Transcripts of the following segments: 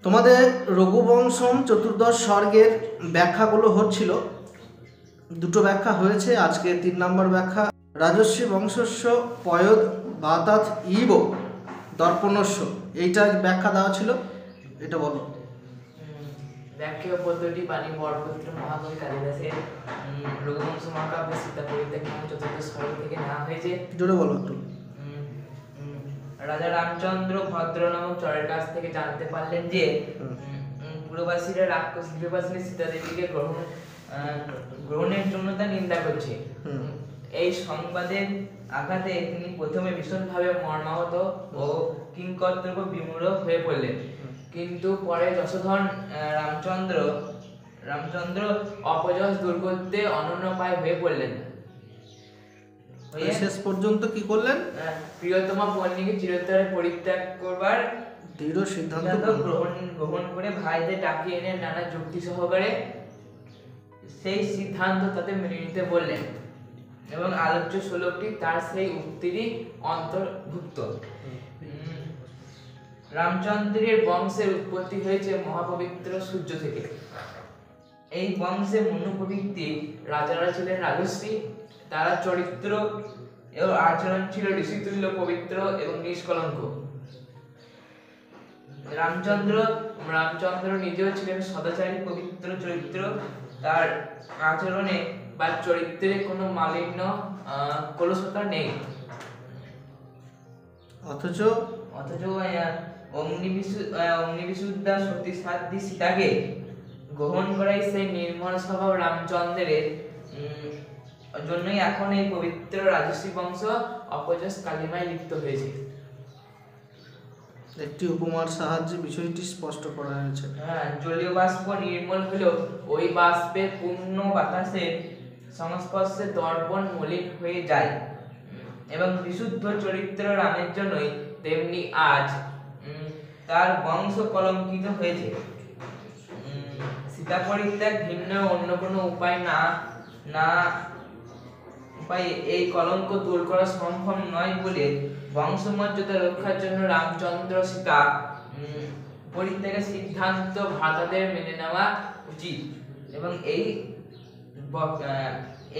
তোমাদের রঘুবংশম চতুর্দশ স্বর্গের ব্যাখ্যাগুলো হচ্ছিল, দুটো ব্যাখ্যা হয়েছে, আজকে 3 নম্বর ব্যাখ্যা। রাজস্বী বংশস্য পয়দ বাতাত ইব দর্পণস্য, এইটা ব্যাখ্যা দেওয়া ছিল, এটা বলো। ব্যাখ্যা পদ্ধতি পানি বরপুত্র মহাকবি কালিদাসের রঘুবংশ মহাকাব্যে সীতা পরিত্যাগ নামক চতুর্দশ স্বর্গ থেকে নেওয়া হয়েছে। জোরে বলো একটু। রাজা রামচন্দ্র ভদ্র নামক চরের কাছ থেকে জানতে পারলেন যে পুরবাসীরা রাক্ষস গৃহবাসিনী সীতা দেবীকে গ্রহণের জন্য তা নিন্দা করছে। এই সংবাদের আঘাতে তিনি প্রথমে ভীষণভাবে মর্মাহত ও কিংকর্তব্য বিমূঢ় হয়ে পড়লেন, কিন্তু পরে যশোধন রামচন্দ্র অপযশ দূর করতে অনন্যোপায় হয়ে পড়লেন। শেষ পর্যন্ত কি করলেন? প্রিয়তমা পত্নীকে চিরতরে পরিত্যাগ করবার দৃঢ় সিদ্ধান্ত গ্রহণ করে ভাইদের ডাকিয়ে এনে নানা যুক্তি সহকারে সেই সিদ্ধান্ত তাতে মেনে নিতে বললেন, এবং আলোচ্য শ্লোকটি তার সেই উক্তিরই অন্তর্ভুক্ত। রামচন্দ্রের বংশের উৎপত্তি হয়েছে মহাপবিত্র সূর্য থেকে। এই বংশে মনুপবৃত্তি রাজারা ছিলেন রাজশ্রী, তারা চরিত্র এবং আচরণ ছিল ঋষিতুল্য পবিত্র এবং নিষ্কলঙ্ক। রামচন্দ্র নিজেও ছিলেন সদাচারী পবিত্র চরিত্র, তার আচরণে বা চরিত্রে কোনো মালিন্য কলুষতা নেই। অথচ অগ্নিবিশুদ্ধা সতী সাধ্বী সীতাকে গ্রহণ করাই সেই নির্মল স্বভাব রামচন্দ্রের জন্যই এখন এই পবিত্র রাজশ্রী বংশ অপযশ কালিমায় লিপ্ত হয়েছে। একটি উপমার সাহায্যে বিষয়টি স্পষ্ট করা হয়েছে। জলীয় বাষ্প নির্মল হলেও ওই বাষ্পের পূর্ণ বাতাসের সংস্পর্শে দর্পণ মলিন হয়ে যায়, এবং বিশুদ্ধ চরিত্র রামের জন্যই তেমনি আজ তার বংশ কলঙ্কিত হয়েছে। সীতা পরিত্যাগ ভিন্ন অন্য কোনো উপায় এই কলঙ্ক দূর করা সম্ভব নয় বলে বংশমর্যাদা রক্ষার জন্য রামচন্দ্র সীতা পরিত্যাগের সিদ্ধান্ত ভ্রাতাদের মেনে নেওয়া উচিত, এবং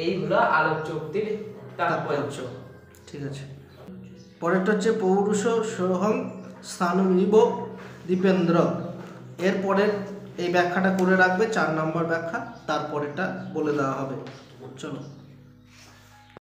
এই হলো আলোচ্য উক্তির তাৎপর্য। ঠিক আছে, পরেরটা হচ্ছে পৌরুষ সোহম স্থানুমিব দীপেন্দ্র। এরপরে এই ব্যাখ্যাটা করে রাখবে, 4 নম্বর ব্যাখ্যা, তারপরেটা বলে দেওয়া হবে। চলো।